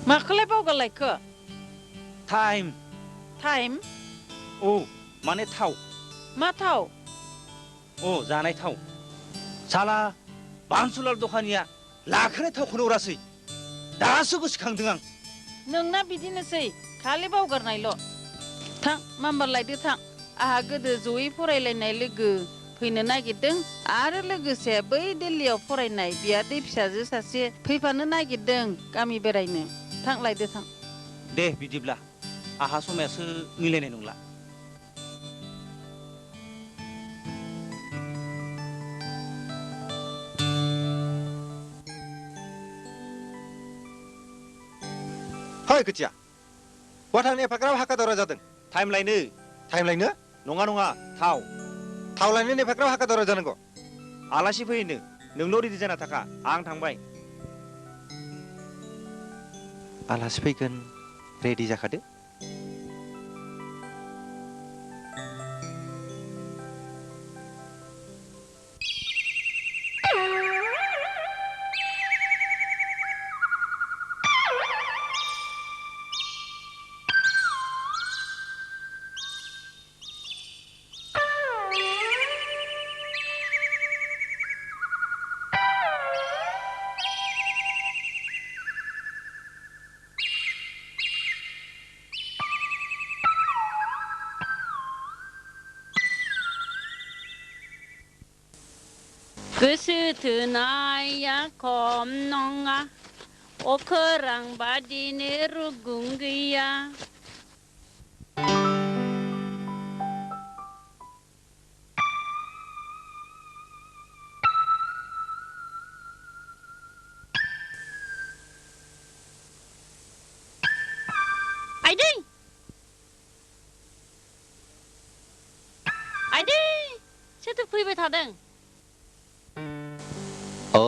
माखौलाय बावगारलायखो? Time. Time? औ माने थाव। मा थाव? अ जानाय थाव। साला बानसुलाल दखानिया लाखोनाय थावखौनो हरासै। दासो गोसोखांदों आं। नोंना बिदिनोसै खालि बावगारनायल'। थां माम्बार लायदो थां। आहा गोदो जयै फरायलायनाय लोगो फैनो नागिरदों आरो लोगोसे बै दिल्लीयाव फरायनाय बियादै फिसाजो सासे फैफानो नागिरदों गामि बेरायनो। थां लायदो थां। दे बिदिब्ला आहा समायासो मिलायनाय नंला। हाय खोथिया बहा थांनो एफाग्राब हाखा दावरा जादों? टाइम लायनो। टाइम लायनो? नङा नङा थाव। थाव लायनो एफाग्राब हाखा दावरा जानांगौ? आलासि फैनो नोंल' रेडि जाना थाखा आं थांबाय। आलासि फैगोन रेडि जाखादो। गोसो थोनाया खम नङा अखोरां बादिनो रुगुं गैया। आइदै आइदै सोरथो फैबाय थादों? अ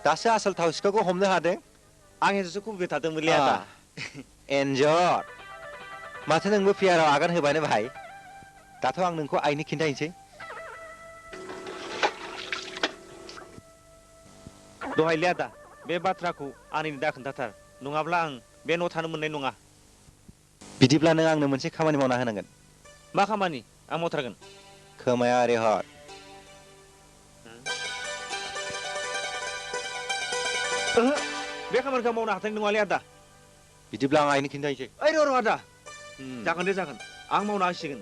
दासो आसल थाव सिखाखौ हमनो हादों। आं एन्जरसो खुबैबाय थादोंमोनलै आदा। एन्जर माथो नोंबो पियाराव आगान होबायनो भाइ। दाथ' आं नोंखौ आइनो खिन्थाहैनोसै। दहायलै आदा बे बाथ्राखौ आनैनो दा खोन्थाथार नङाब्ला आं बे न' थानो मोननाय नङा। बिदिब्ला नों आंनो मोनसे खामानि मावना होनांगोन। मा खामानि? आं मावथारगोन। खोमाया ओरै हर। ओहो बे खामानिखौ मावनो हाथाय नङालै आदा। बिदिब्ला आं आइनो खिन्थाहैनोसै। ओइ र' र' आदा जागोन दे जागोन आं मावना होसिगोन।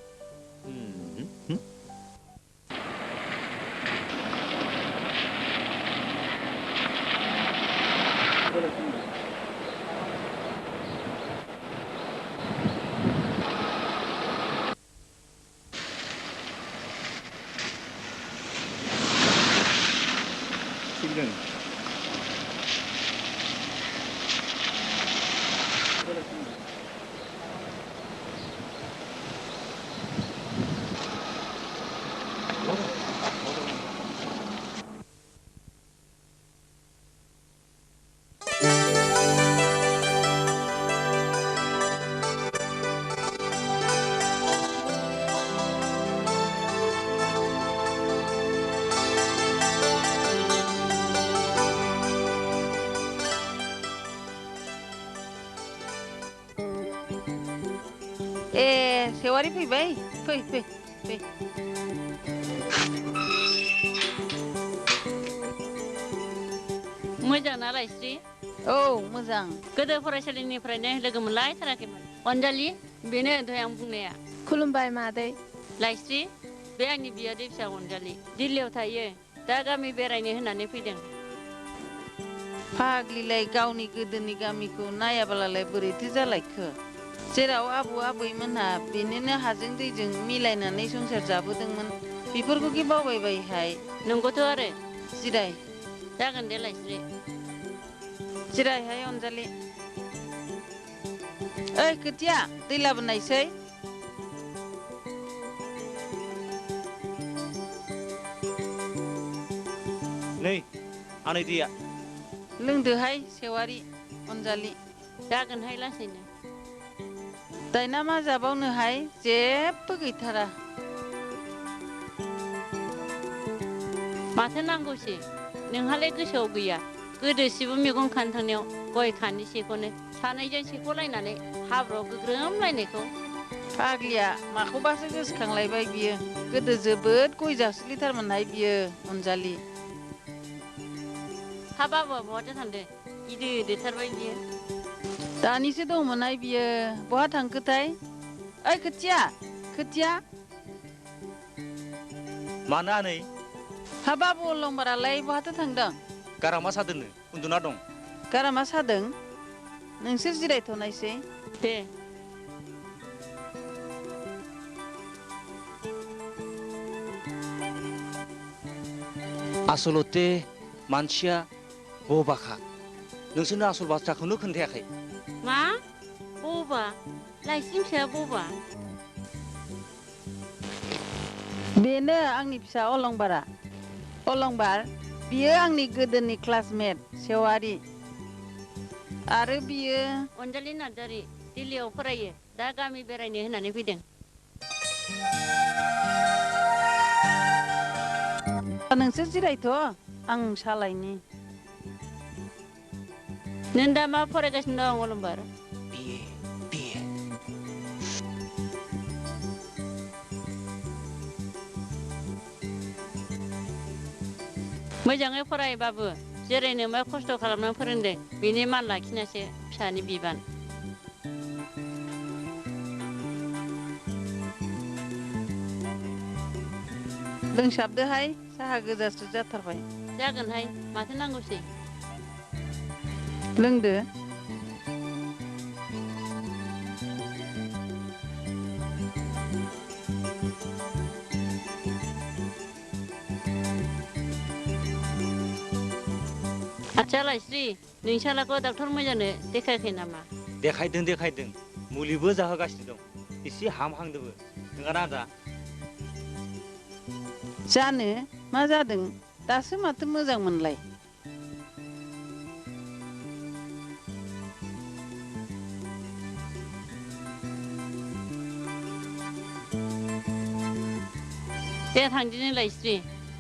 ए सेवारि फैबाय फै फै फै। मोजां ना लायस्रि? औ मोजां। गोदो फरायसालिनिफ्रायनो लोगो मोनलायथाराखैमोन। अनजालि बेनो दहाय आं बुंनाया। खुलुमबाय मादै। लायस्रि बे आंनि बियादै फिसा अनजालि दिल्लीयाव थायो दा गामि बेरायनो होननानै फैदों। फाग्लिलाय गावनि गोदोनि गामिखौ नायाबालाय बोरैथो जालायखो? जेराव आबौ आबैमोनहा बेनिनो हाजों दैजों मिलायनानै संसार जाबोदोंमोन बेफोरखौखि बावबायबायहाय। नंगौथ' आरो जिराय। जागोन दे लायस्रि। जिरायहाय अनजालि। ओइ खोथिया दै लाबोनायसै। नै आनै दैया। लोंदोहाय सेवारि अनजालि। जागोनहाय लासैनो। दायना मा जाबावनोहाय जेबो गैथारा माथो नांगौसै नोंहालाय गोसोआव गैया गोदोसिबो मैगं खानो थांनायाव गय खानिसेखौनो सानैजों सेख'लायनानै हाब्रुआव गोग्रोमलायनायखौ फाग्लिया माखौबासो गोसोखांलायबाय बियो गोदो जोबोद गय जासुलिथारमोनहाय बियो अनजालि हा बाबुआ बहाथो थांदों गिदिर देरथारबाय बियो दानिसो दंमोनहाय बियो बहा थांखोथाय ओइ खोथिया मानो आनै हा बाबु अलंबारालाय बहाथो थांदों गारामा सादोंनो उन्दुना दं गारामा सादों नोंसोर जिरायथ'नायसै दे आसलते मानसिया बबाखा नोंसोरनो आसल बाथ्राखौनो खोन्थायाखै मा बबा लाइसिं फिसाया बबा बेनो आंनि फिसा अलंबार बियो आंनि गोदोनि क्लासमेट सेवारि आरो बियो अनजालि नार्जारि दिल्लीयाव फरायो दा गामि बेरायनो होननानै फैदों नोंसोर जिरायथ' आं सालायनि नों दा मा फरायगासिनो दं अलंबार बिए मोजाङै फराय बाबु जिरायनो मा खस्थ' खालामनानै फोरोंदों बेनि मान लाखिनासो फिसानि बिबान लोंसाबदोहाय साहा गोजासो जाथारबाय जागोनहाय माथो नांगौसै लोंदो आदसा लायस्रि नोंसालाखौ डक्टर मोजांनो देखायाखै नामा देखायदों मुलिबो जाहोगासिनो दं एसे हामहांदोबो नोंङा आदा जानो मा जादों दासो माथो मोजां मोनलाय दे थांदिनो लायस्रि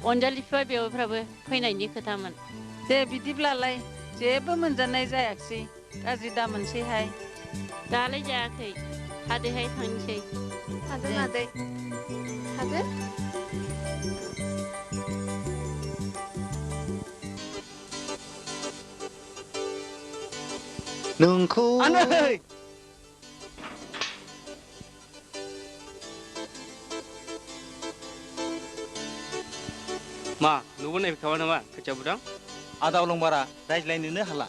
अनजालि बिफा बेवाइफ्राबो फैनायनि खोथामोन दे बिदिब्लालाय जेबो मोनजानाय जायाखिसै गाज्रि दामोनसैहाय दालाय जायाखै थादोहाय थांनोसै थादो मादै थादो नोंखौ आनै मा नुबो नायफैखाबाय नामा खोथिया बुदां आदा अलंबारा रायज्लायनोनो हाला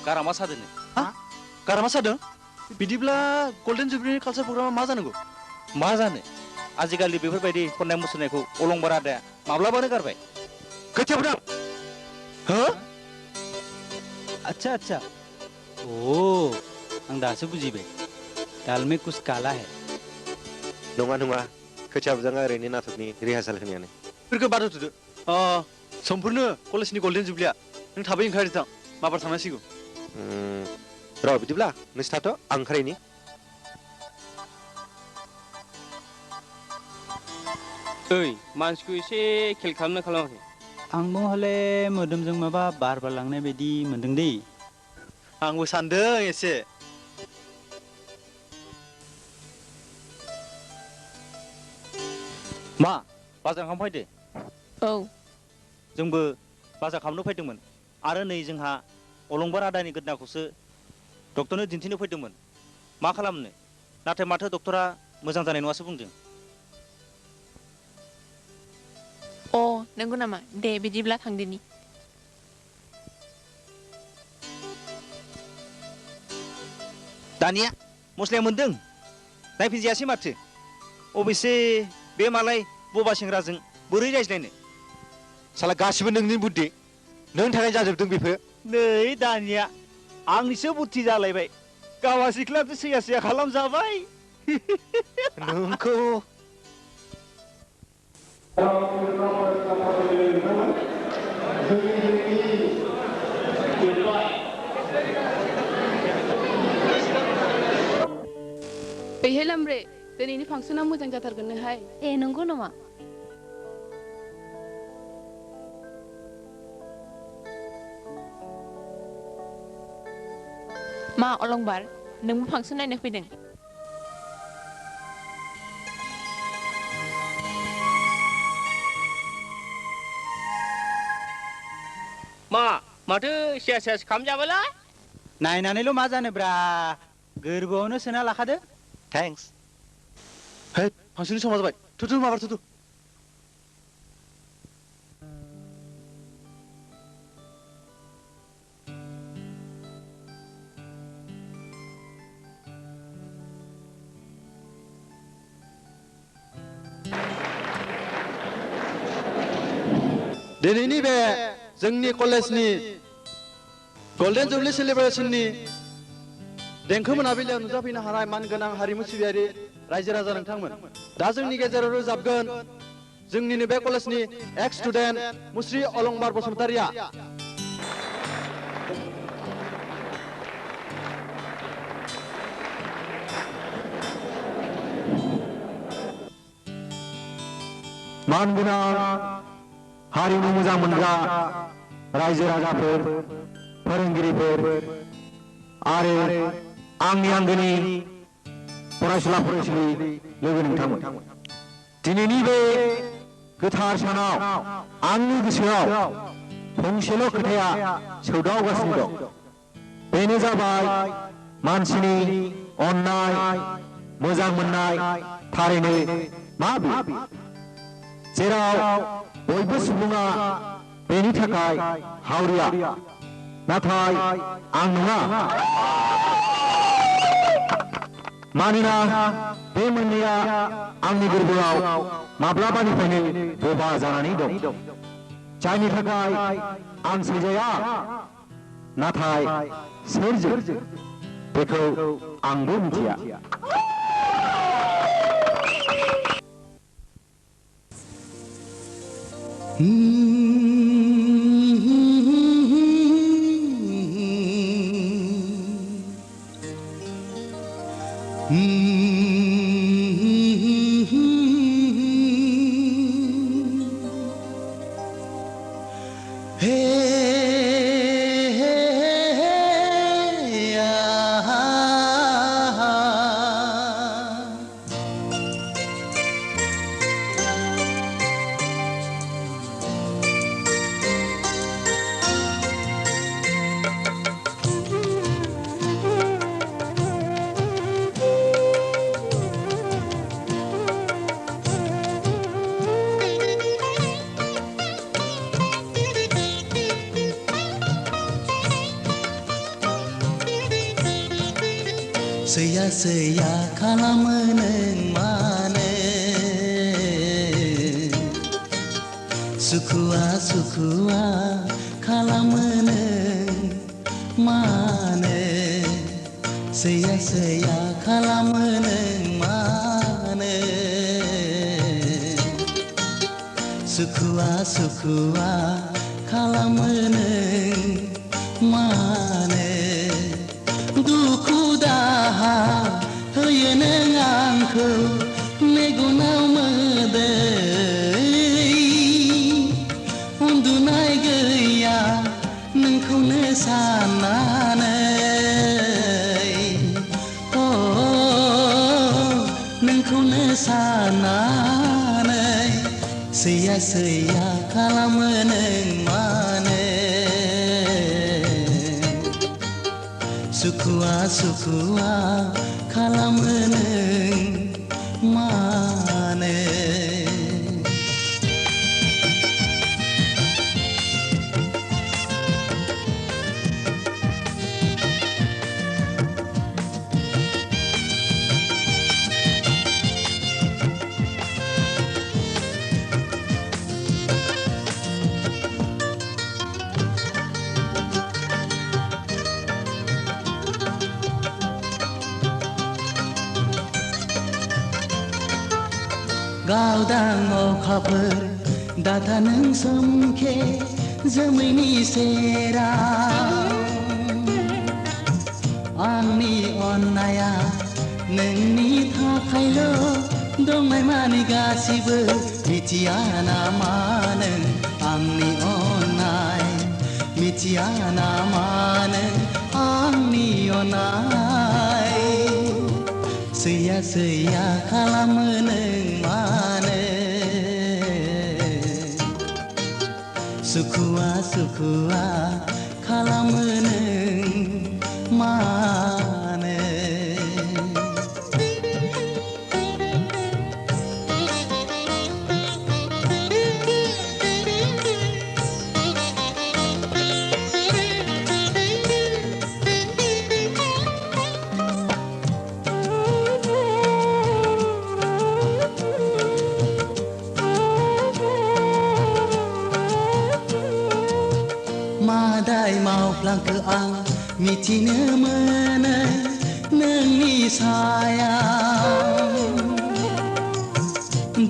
गारामा सादोंनो गारामा सादों बिदिब्ला गल्डेन जुबलिनि कालचार प्रग्रामा मा जानांगौ मा जानो आजिखालि बेफोरबायदि खननाय मुसुरनायखौ अलंबारा आदाया माब्लाबानो गारबाय खोथिया बुदां हो अच्छा ओ आं दासो बुजिबाय दाल में कुछ काला है नङा खोथिया बुजाङा ओरैनो नाटकनि रिहार्साल होनायानो बेफोरखौ बाद होथ'दो समफोरनो कलेजनि गल्डेन जुबलिया नों थाबै ओंखारदो थां माबार थांनांसिगौ र' बिदिब्ला नोंसोर थाथ' आं ओंखारहैनि ओइ मानसिखौ एसे खेल खालामना खालामाखै आंबो हले मोदोमजों माबा बार बारलांनाय बायदि मोनदों दै आंबो सानदों एसे मा बाजार खालामनो फैदो औ जोंबो बाजार खालामनो फैदोंमोन आरो नै जोंहा अलंबार आदानि गोदनाखौसो डक्टरनो दिन्थिनो फैदोंमोन मा खालामनो नाथाय माथो डक्टरा मोजां जानाय नङासो बुंदों अ नंगौ नामा दे बिदिब्ला थांदोनि दानिया मस्लाया मोनदों नायफिनजायासै माथो अबेसे बे मालाय बबा सेंग्राजों बोरै रायज्लायनो साला गासिबो नोंनि बुद्धि नों थाखाय जाजोबदों बेफोर नै दानिया आंनिसो बुद्धि जालायबाय गावा सिख्लायाथ' सैया खालामजाबाय नोंखौ बैहाय लामब्रे दिनैनि फांसना मोजां जाथारगोननोहाय ए नंगौ नामा मा अलंबार नोंबो फांसन नायनो फैदों माथो सेस सेस खामजाबायला नायनानैल' मा जानोब्रा गोरबोआवनो सोना लाखादो थेंक्स हे फांसननि समा जाबाय थुथु माबार थुथु दिनैनि बे जोंनि कलेजनि गल्डेन जुबलि सेलिब्रेशननि देंखो मोनाबिलियाव नुजाफैनो हानाय मानगोनां हारिमु सिबियारि रायजो राजा नोंथांमोन दा जोंनि गेजेराव रोजाबगोन जोंनिनो बे कलेजनि एक्स स्टुडेन्ट मुस्रि अलंबार बसुमतारिया मानगोनां हारिमु मोजां मोनग्रा रायजो राजाफोर फोरोंगिरिफोर आरो आंनि आंगोनि फरायसुला फरायसुलि लोगो नोंथांमोन दिनैनि बे गोथार सानाव आंनि गोसोआव फंसेल' खोथाया सौदावगासिनो दं बेनो जाबाय मानसिनि अननाय मोजां मोननाय थारैनो मा बे जेराव बयबो सुबुङा बेनि थाखाय हावरिया नाथाय आं नङा मानोना बे मोननैया आंनि गोरबोआव माब्लाबानिफ्रायनो बबा जानानै दं जायनि थाखाय आं सैजाया नाथाय सोरजों बेखौ आंबो मिथिया सैया सैया खालामो नों मानो सुखुआ सुखुआ खालामो नों मानो सैया सैया खालामो नों मानो सुखुआ सुखुआ खालामो नों मानो दुखु दाहा होयो नों आंखौ मेगनाव मोदै उन्दुनाय गैया नोंखौनो साननानै नोंखौनो साननानै सैया सैया खालामो नों मानो सुखुआ सुखुआ खालामो नों मानो गावदां अखाफोर दाथा नों सोमखे जोमैनि सेराव आंनि अननाया नोंनि थाखायल' दंनाय मानि गासिबो मिथिया नामा नों आंनि अननाय मिथिया नामा नों आंनि अननाय सैया सैया खालामो नों मानो सुखुआ सुखुआ खालामो नों मानो मादाय मावफ्लांखो आं मिथिनो मोनो नोंनि सायाव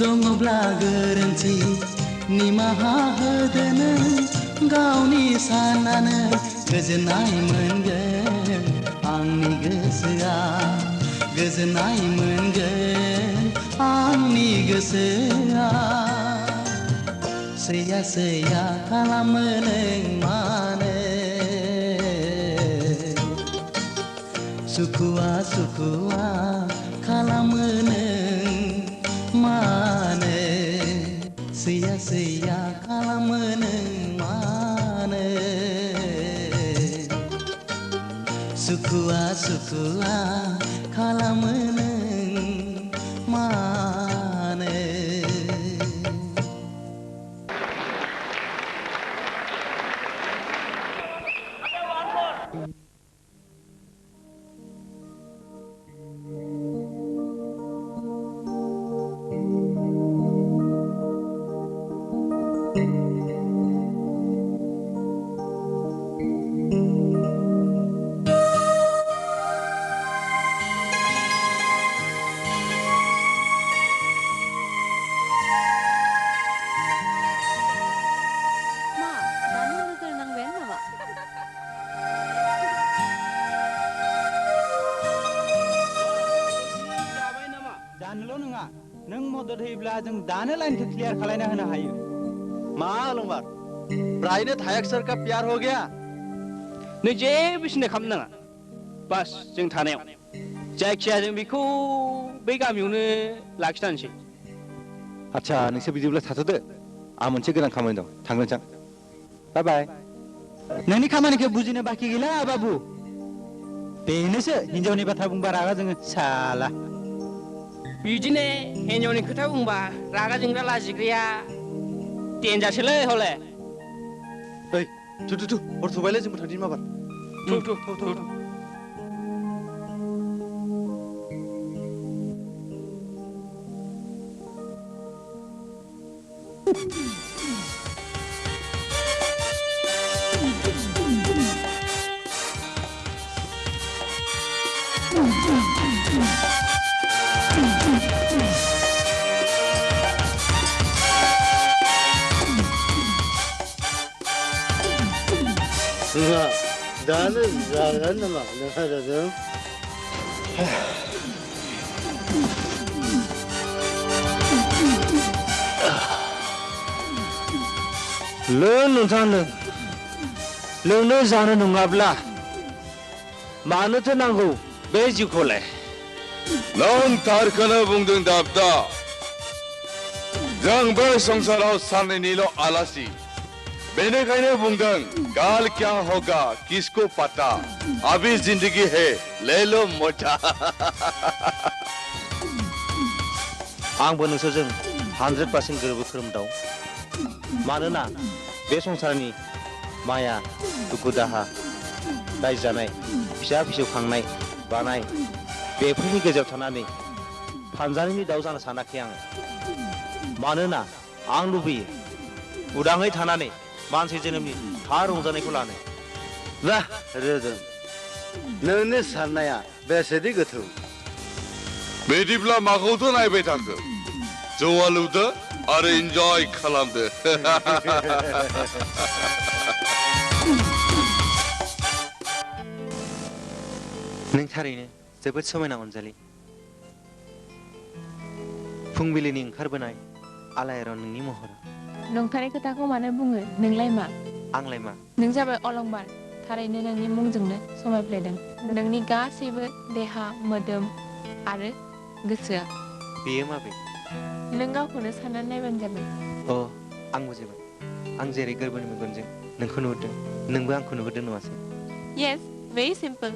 दङब्ला गोरोन्थि निमाहा होदो नों गावनि साननानै गोजोननाय मोनगोन आंनि गोसोआ गोजोननाय मोनगोन आंनि गोसोआ सैया सैया खालामो नों मानो सुखुआ सुखुआ खालामो नों मानो सैया सैया खालामो नों मानो सुखुआ सुखुआ खालामो नों मानो जानोल' नङा नों मदद होयोब्ला जों दानो लाइनखौ क्लियार खालायना होनो हायो मा अलंबार प्रायनो थायक सर का प्यार हो गया नों जेबो सिन्था खालामनो नाङा बास जों थानायाव जायखिया जों बेखौ बे गामियावनो लाखिनानैसै आच्छा नोंसोर बिदिब्ला थाथ'दो आं मोनसे गोनां खामानि दं थांनोसै बाय बाय नोंनि खामानिखौ बुजिनो बाखि गैला बाबु बेनोसो हिनजावनि बाथ्रा बुंबा रागा जोङो साला बिदिनो हिन्जावनि खोथा बुंबा रागा जोंग्रा लाजिग्राया देनजारसोलै हले ओइ थु थु थु हर थौबायलै जोंबो थांदिनि माबार थु थु थु थु दानो जागोन नामा नोंहा जादों लों नोंथां लोंनो जानो नङाब्ला मानोथो नांगौ बे जिउखौलाय नों थारखौनो बुंदों दाबदा जों बे संसाराव सानैनिल' आलासि बेनिखायनो बुंदों काल क्या होगा किसको पता अभी जिंदगी है ले लो मजा आंबो नोंसोरजों 100% गोरोबो खोरोमदाव मानोना बे संसारनि माया दुखु दाहा रायजो जानाय फिसा फिसौ खांनाय बानाय बेफोरनि गेजेराव थानानै फानजारिनि दाउ जानो सानाखै आं मानोना आं लुबैयो उदाङै थानानै मानसि जोनोमनि थार रंजानायखौ लानो ना रोदों नोंनि साननाया बेसेदि गोथौ बिदिब्ला माखौथो नायबाय थाखो जौआ लुदो आरो इन्जय खालामदो नों थारैनो जोबोद समायना अनजालि फुंबिलिनि ओंखारबोनाय आलायारन नोंनि महरा नंथारै खोथाखौ मानो बुङो नोंलाय मा आंलाय मा नों जाबाय अलंबार थारैनो नोंनि मुंजोंनो समायफ्लेदों नोंनि गासैबो देहा मोदोम आरो गोसोआ बेयो माबे नों गावखौनो साननानै नायबानो जाबाय अ आं बुजिबाय आं जेरै गोरबोनि मेगनजों नोंखौ नुहुरदों नोंबो आंखौ नुहुरदों नङासै येस भेरि सिम्पल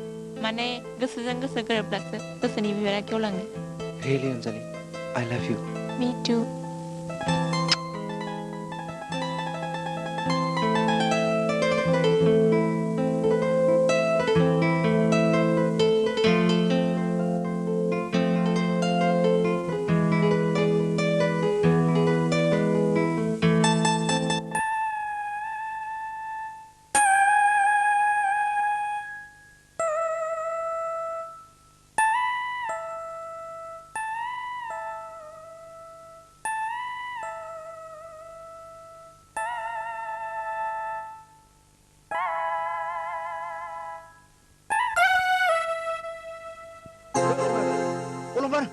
माने गोसोजों गोसो गोरोब्लासो गोसोनि बिबारा गेवलाङो रियेलि अनजालि आइ लाभ इउ मी टु अलंबार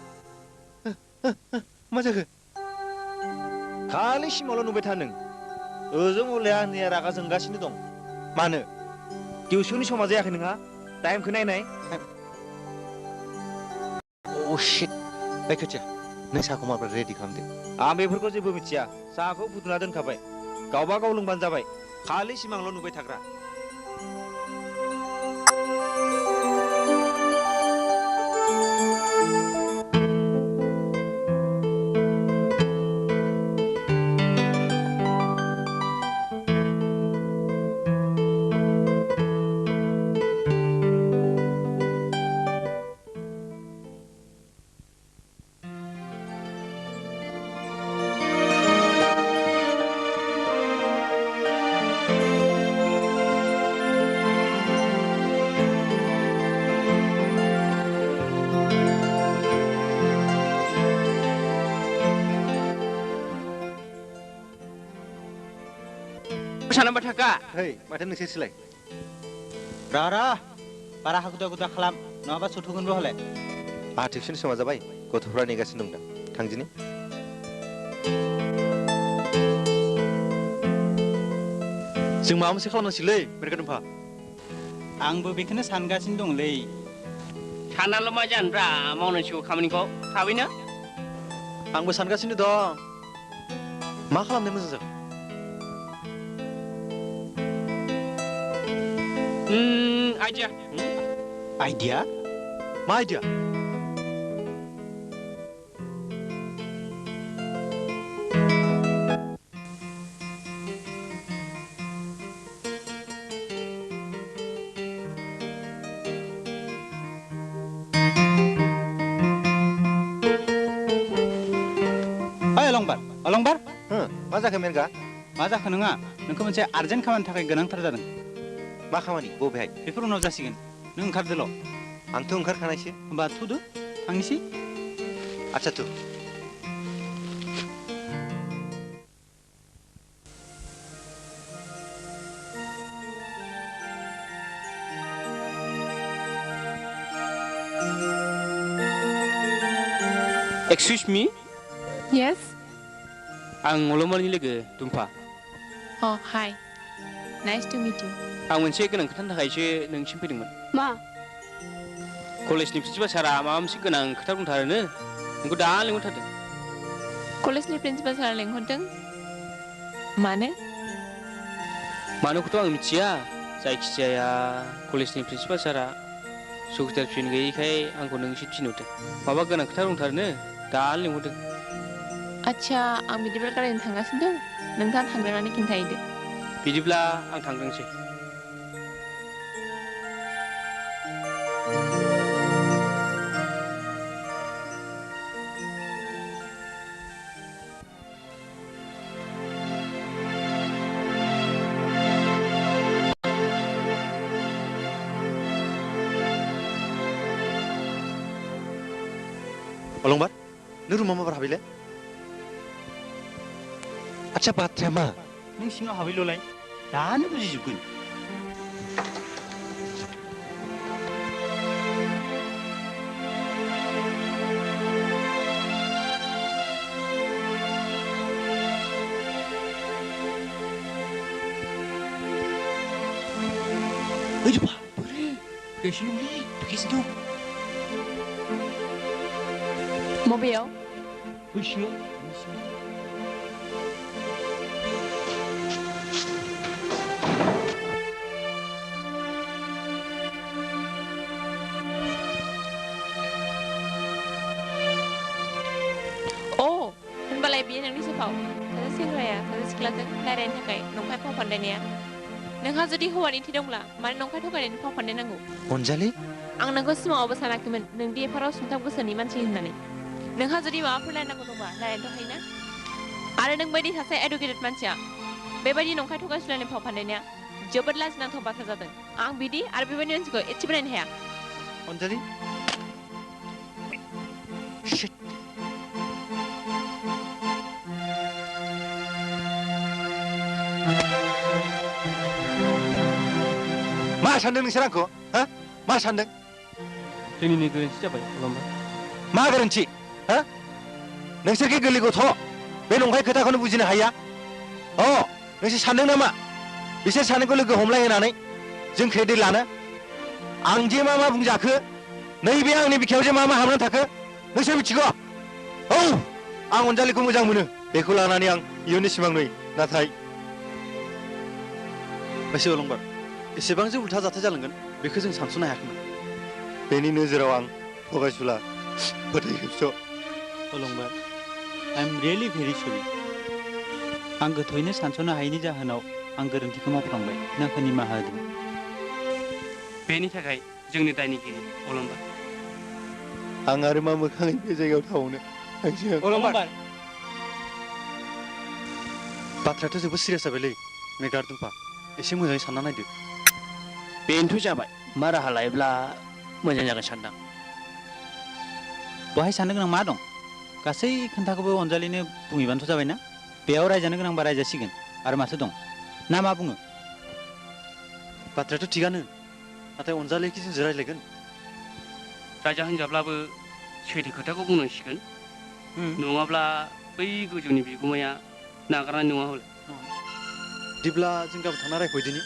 मा जाखो खालि सिमावल' नुबाय था नों ओजों हले आंनिया रागा जोंगासिनो दं मानो टिउसननि समा जायाखै नोंहा टाइमखौ नायनाय अ शिट ओइ खोथिया नों साहाखौ माब्रै रेडि खालामदो आं बेफोरखौ जेबो मिथिया साहाखौ फुदुंना दोनखाबाय गावबा गाव लोंबानो जाबाय खालि सिमांल' नुबाय थाग्रा Sana bathaka. Hei, माथो नोंसोरसोलाय रा बारा हागुदा गुदा खालाम नङाबा सुथुगोनबो हले आहा टिउसन समा जाबाय गथ'फ्रा नेगासिनो दं दा थांदिनि जों माबा मोनसे खालामनांसिगौलै मेरगादोंफा आंबो बेखौनो सानगासिनो दंलै सानाल' मा जानोब्रा मावनांसिगौ खामानिखौ थाबैनो आंबो सानगासिनो दं मा खालामनो मोजां जागोन आइडिया आइडिया मा आइडिया अलंबार मा जाखो मेरगा मा जाखो नङा नोंखौ मोनसे आर्जेन्ट खामानि थाखाय गोनांथार जादों मा खामानि बबेहाय बेफोर उनाव जासिगोन नों ओंखारदोल' आंथ' ओंखारखानायसो होमबा थुदो थांनोसै आच्छा थु Excuse me? Yes. आं अलंबारनि लोगो दुम्फा Oh, hi. Nice to meet you. आं मोनसे गोनां खोथानि थाखायसो नोंसिम फैदोंमोन मा कलेजनि प्रिन्सिपाल सारा माबा मोनसे गोनां खोथा बुंथारोनो नोंखौ दा लिंहरथारदों कलेजनि प्रिन्सिपाल सारा लेंहरदों मानो मानोखौथ' आं मिथिया जायखिजाया कलेजनि प्रिन्सिपाल सारा सुखिदार फिन गैयैखाय आंखौ नोंसिम थिनहरदों माबा गोनां खोथा बुंथारोनो दा लिंहरदों आच्छा आं बिदिब्ला गारिजों थांगासिनो दं नोंथाङा थांग्रोनानै खिन्थाहैदो बिदिब्ला आं थांग्रोनोसै अलंबार नों रुमा माबार हाबैले आच्छा बाथ्राया मा नों सिङाव हाबैल'लाय दानो बुजिजोबगोन फैगासिनोलै फैगासिनो दं मबेयाव बैसो होनबालाय बियो नोंनि सोफाव सासे सेंग्राया सासे सिख्लाजों रायलायनो थाखाय नंखाय फाव फान्दायनाया नोंहा जुदि हौवानि थै दंब्ला मानो नंखाय थगायनायनि फाव फान्दायनांगौ अनजालि आं नोंखौ सिमाङावबो सानाखैमोन नोंदि एफाराव सुंथाब गोसोनि मानसि होननानै नोंहा जुदि माबाफोर रायलायनांगौ दंबा रायलायनोथ' हायोना आरो नों बायदि सासे एडुकेटेड मानसिया बेबायदि नंखाय थगायसुलायनाय फाव फान्दायनाया जोबोद लाजिनांथाव बाथ्रा जादों आं बिदि आरो बेबायदि मानसिखौ एसेबो नायनो हाया अनजालि मा सानदों नोंसोर आंखौ हा मा सानदों जोंनिनो गोरोन्थि जाबाय अलंबार मा गोरोन्थि हा नोंसोरखि गोरलै गथ' बे नंखाय खोथाखौनो बुजिनो हाया अ नोंसोर सानदों नामा बिसोर सानैखौ लोगो हमलायहोनानै जोंखौ दै लानो आं जे मा बुंजाखो नैबे आंनि बिखायाव जे मा हाबनानै थाखो नोंसोर मिथिगौ औ आं अनजालिखौ मोजां मोनो बेखौ लानानै आं इयुननि सिमां नुयो नाथाय बैसो अलंबार एसेबां जे उल्था जाथाय जालांगोन बेखौ जों सानस'नो हायाखैमोन बेनि नोजोराव आं थगायसुला फोथायखेबस' अलंबार आइ एम रियेलि भेरि सरि आं गोथौयैनो सानस'नो हायैनि जाहोनाव आं गोरोन्थिखौ मावफ्लांबाय नोंखौ निमाहा होदों बेनि थाखाय जोंनि दायनिगिरि अलंबार आं आरो मा मोखाङै बे जायगायाव थावनो अलंबार बाथ्रायाथ' जोबोद सिरियास जाबायलै मेगार दुम्पा एसे मोजाङै सानना नायदो बेनोथ' जाबाय मा राहा लायोब्ला मोजां जागोन सानदां बहाय साननो गोनां मा दं गासै खोन्थाखौबो अनजालिनो बुंहैबानोथ' जाबायना बेयाव रायजानो गोनांबा रायजासिगोन आरो माथो दं ना मा बुङो बाथ्रायाथ' थिगानो नाथाय अनजालिखि जोंजों रायज्लायगोन राजा होनजाब्लाबो सैथो खोथाखौ बुंनांसिगोन नङाब्ला बै गोजौनि बिगुमाया नागारनाय नङा हले बिदिब्ला जों गाबोन थांना रायफैदिनि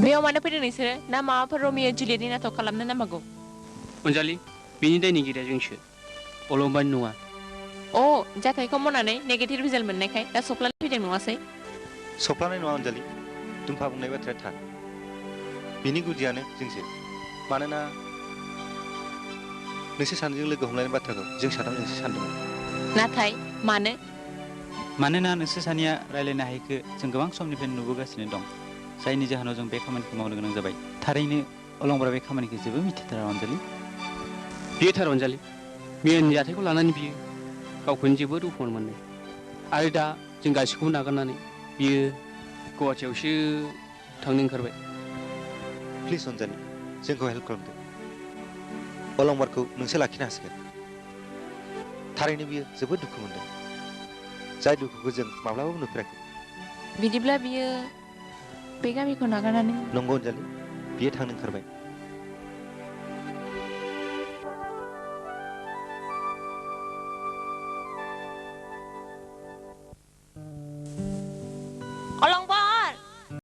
बेयाव मानो फैदों नोंसोरो ना माबाफोर रमियो जुलियटनि नाटक खालामनो नांबागौ अनजालि बेनि दायनिगिरिया जोंसो अलंबारनि नङा अ जाथायखौ मावनानै नेगेटिभ रिजाल्ट मोननायखाय दा सफ्लानै फैदों नङासै सफ्लानाय नङा अनजालि दुम्फा बुंनाय बाथ्राया थार बिनि गुदियानो जोंसो मानोना नोंसोर सानैजों लोगो हमलायनाय बाथ्राखौ जों साथामजोंसो सानदोंमोन नाथाय मानो मानोना नोंसोर सानैया रायलायनो हायैखौ जों गोबां समनिफ्रायनो नुबोगासिनो दं जायनि जाहोनाव जों बे खामानिखौ मावनो गोनां जाबाय थारैनो अलंबारा बे खामानिखौ जेबो मिथिथारा अनजालि बियो थार अनजालि मैयानि जाथायखौ लानानै बियो गावखौनो जोबोद दुखु मोननाय आरो दा जों गासैखौबो नागारनानै बियो गुवाहाटियावसो थांनो ओंखारबाय प्लिज अनजालि जोंखौ हेल्प खालामदो अलंबारखौ नोंसोर लाखिनो हासिगोन थारैनो बियो जोबोद दुखु मोनदों जाय दुखुखौ जों माब्लाबाबो नुफेराखै बिदिब्ला बियो बे गामिखौ नागारनानै नंगौ अनजालि बियो थांनो ओंखारबाय